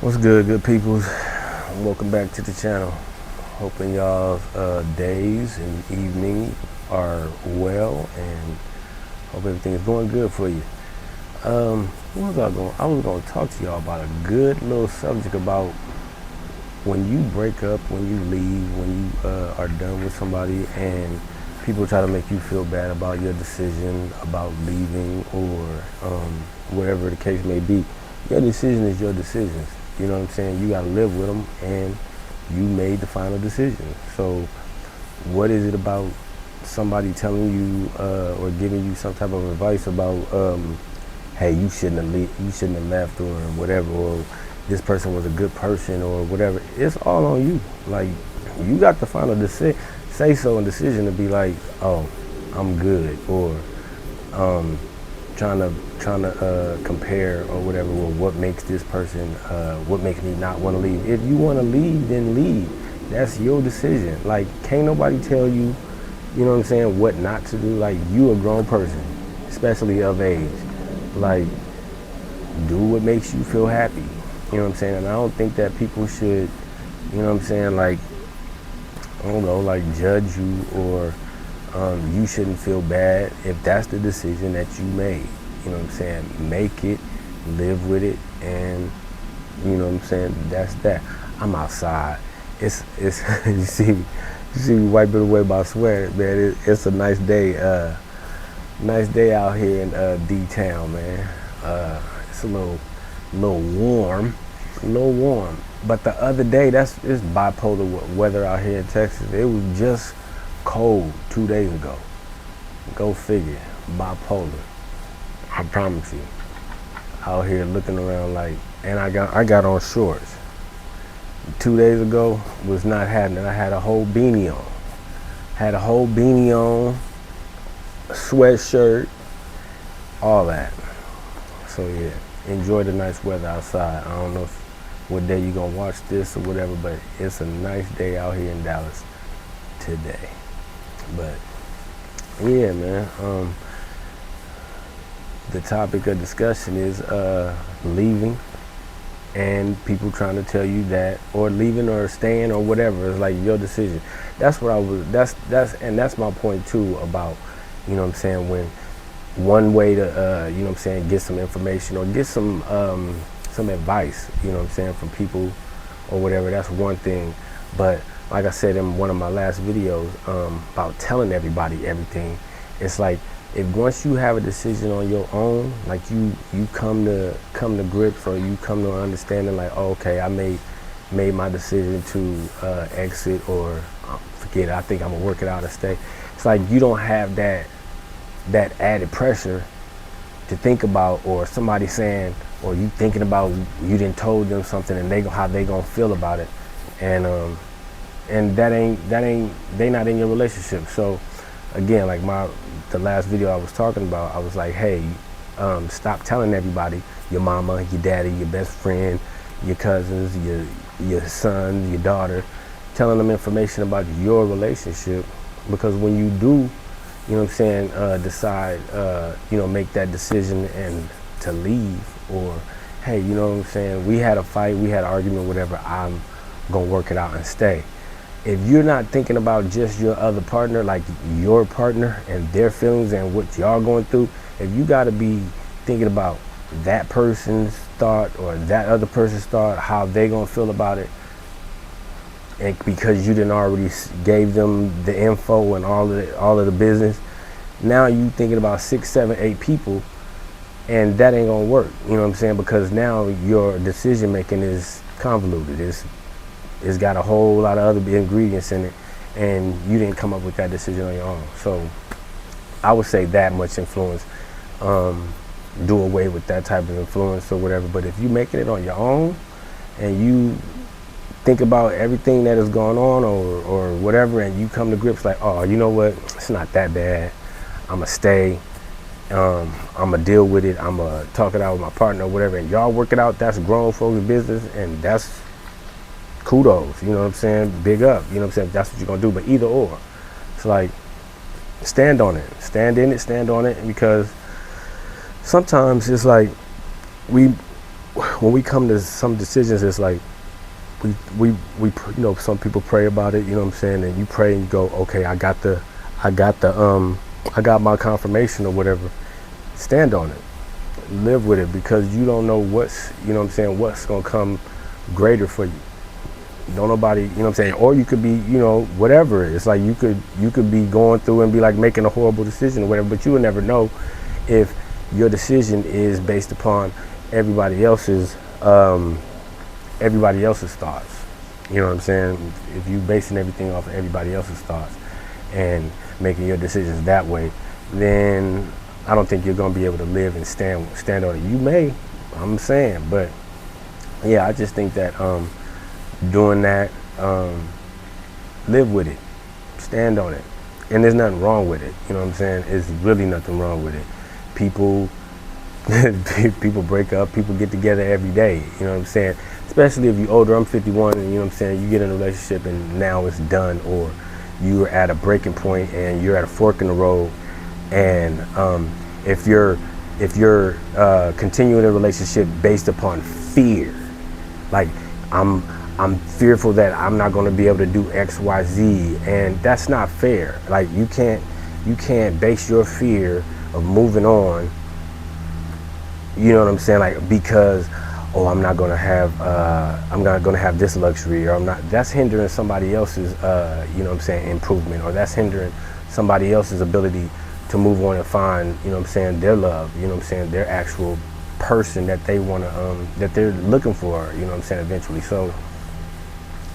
What's good peoples? Welcome back to the channel. Hoping y'all's days and evening are well, and hope everything is going good for you. What was I going? I was going to talk to y'all about a good little subject about when you break up, when you leave, when you are done with somebody, and people try to make you feel bad about your decision about leaving or whatever the case may be. Your decision is your decision. You know what I'm saying? You got to live with them, and you made the final decision. So what is it about somebody telling you or giving you some type of advice about, hey, you shouldn't have left or whatever, or this person was a good person or whatever? It's all on you. Like, you got the final say so and decision to be like, oh, I'm good, or trying to compare or whatever. Well, what makes this person, what makes me not want to leave? If you want to leave, then leave. That's your decision. Like, can't nobody tell you, you know what I'm saying, what not to do. Like, you a grown person, especially of age. Like, do what makes you feel happy. You know what I'm saying? And I don't think that people should, you know what I'm saying, like, I don't know, like, judge you, or you shouldn't feel bad if that's the decision that you made. You know what I'm saying? Make it, live with it, and you know what I'm saying? That's that. I'm outside. It's you see me wiping away my sweat, man. It's a nice day. Nice day out here in D-Town, man. It's a little warm, But the other day, it's bipolar weather out here in Texas. It was just cold 2 days ago. Go figure. Bipolar. I promise you. Out here looking around like, and I got on shorts. 2 days ago was not happening. I had a whole beanie on. A sweatshirt, all that. So yeah, enjoy the nice weather outside. I don't know what day you gonna watch this or whatever, but it's a nice day out here in Dallas today. But yeah, man, the topic of discussion is leaving, and people trying to tell you that, or leaving or staying or whatever. It's like your decision. That's my point too about, you know what I'm saying, when one way to you know what I'm saying, get some information or get some advice, you know what I'm saying, from people or whatever. That's one thing. But like I said in one of my last videos about telling everybody everything, it's like, if once you have a decision on your own, like you come to grips, or you come to an understanding, like, oh, okay, I made my decision to exit, or forget it, I think I'm gonna work it out and stay. It's like you don't have that added pressure to think about, or somebody saying, or you thinking about, you didn't told them something and how they gonna feel about it, and they not in your relationship. So again, like the last video I was talking about, I was like, hey, stop telling everybody, your mama, your daddy, your best friend, your cousins, your son, your daughter, telling them information about your relationship, because when you do, you know what I'm saying, decide, you know, make that decision and to leave, or hey, you know what I'm saying, we had a fight, we had an argument, whatever, I'm gonna work it out and stay. If you're not thinking about just your other partner, like your partner and their feelings and what y'all going through, if you got to be thinking about that person's thought or that other person's thought, how they gonna feel about it, and because you didn't already gave them the info and all of the business, now you thinking about 6, 7, 8 people, and that ain't gonna work. You know what I'm saying? Because now your decision making is convoluted. It's got a whole lot of other ingredients in it, and you didn't come up with that decision on your own. So I would say that much influence, do away with that type of influence or whatever. But if you're making it on your own, and you think about everything that is going on or whatever, and you come to grips like, oh, you know what, it's not that bad, I'ma stay, I'ma deal with it, I'ma talk it out with my partner or whatever, and y'all work it out, that's grown folks' business, and that's kudos, you know what I'm saying, big up, you know what I'm saying, if that's what you're gonna do. But either or, it's like, stand on it, stand on it, because sometimes it's like, we when we come to some decisions, it's like some people pray about it, you know what I'm saying, and you pray and you go, okay, I got my confirmation or whatever. Stand on it, live with it, because you don't know what's, you know what I'm saying, what's gonna come greater for you. Don't nobody, you know what I'm saying, or you could be, whatever. It's like you could be going through and be like making a horrible decision or whatever, but you will never know if your decision is based upon everybody else's thoughts. You know what I'm saying? If you basing everything off of everybody else's thoughts and making your decisions that way, then I don't think you're gonna be able to live and stand on it. You may, I'm saying, but yeah, I just think that doing that, live with it, stand on it, and there's nothing wrong with it. You know what I'm saying? It's really nothing wrong with it. People break up, people get together every day. You know what I'm saying? Especially if you're older. I'm 51, and you know what I'm saying, you get in a relationship and now it's done, or you're at a breaking point and you're at a fork in the road, and if you're continuing a relationship based upon fear, like I'm fearful that I'm not going to be able to do X, Y, Z, and that's not fair. Like you can't base your fear of moving on, you know what I'm saying, like because I'm not going to have this luxury, or I'm not. That's hindering somebody else's you know what I'm saying, improvement, or that's hindering somebody else's ability to move on and find, you know what I'm saying, their love, you know what I'm saying, their actual person that they want to that they're looking for, you know what I'm saying, eventually. So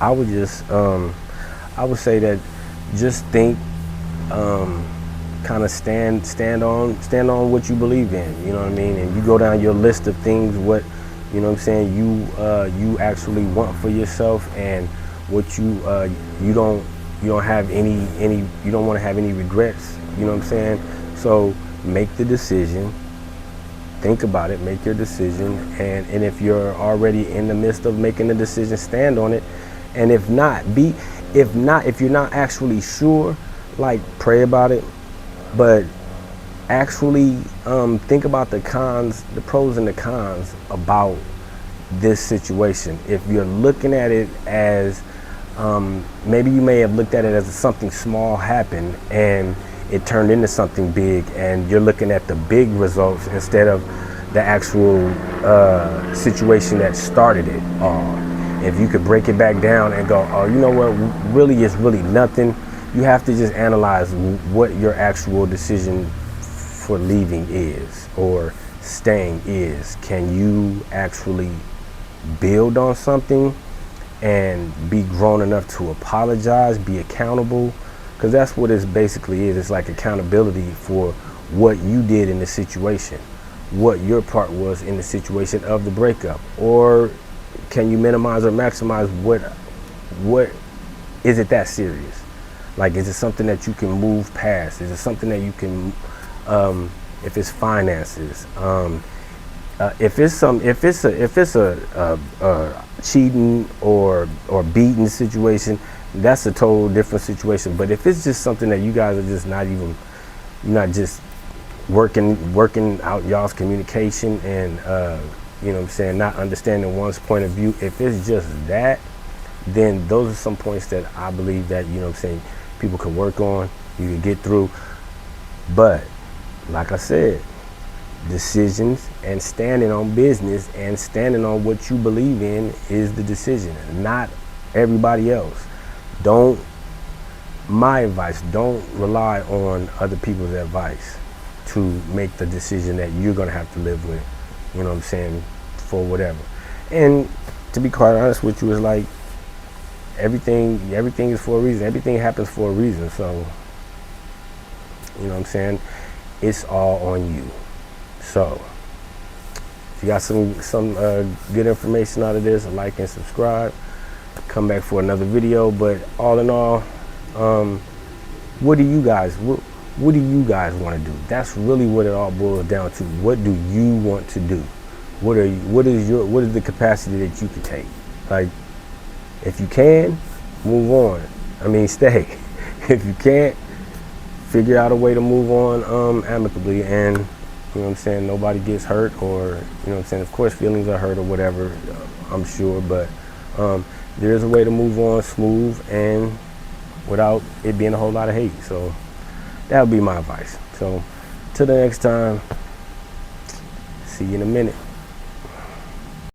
I would just I would say that just think, kind of stand on what you believe in, you know what I mean, and you go down your list of things, what, you know what I'm saying, you actually want for yourself, and what you don't have any you don't want to have any regrets, you know what I'm saying. So make the decision, think about it, make your decision, and if you're already in the midst of making the decision, stand on it. And if you're not actually sure, like, pray about it, but actually think about the cons, the pros and the cons about this situation. If you're looking at it as maybe you may have looked at it as something small happened and it turned into something big, and you're looking at the big results instead of the actual situation that started it all. If you could break it back down and go, oh, you know what, really is really nothing. You have to just analyze what your actual decision for leaving is, or staying is. Can you actually build on something and be grown enough to apologize, be accountable? Because that's what it basically is. It's like accountability for what you did in the situation, what your part was in the situation of the breakup. Or can you minimize or maximize what is it that serious? Like, is it something that you can move past? Is it something that you can, if it's finances, if it's a cheating or beating situation, that's a total different situation. But if it's just something that you guys are just you're not just working out y'all's communication, and you know what I'm saying, not understanding one's point of view, if it's just that, then those are some points that I believe that, you know what I'm saying, people can work on, you can get through. But like I said, decisions and standing on business and standing on what you believe in is the decision, not everybody else. My advice, don't rely on other people's advice to make the decision that you're gonna have to live with, you know what I'm saying, for whatever. And to be quite honest with you, it's like everything is for a reason. Everything happens for a reason. So, you know what I'm saying, it's all on you. So if you got some good information out of this, like and subscribe. Come back for another video. But all in all, what do you guys want to do? That's really what it all boils down to. What do you want to do? What is the capacity that you can take? Like, if you can, move on. I mean, stay. If you can't, figure out a way to move on amicably, and You know what I'm saying? Nobody gets hurt, or, you know what I'm saying? Of course, feelings are hurt or whatever, I'm sure, but there is a way to move on smooth and without it being a whole lot of hate. So that would be my advice. So till the next time, see you in a minute.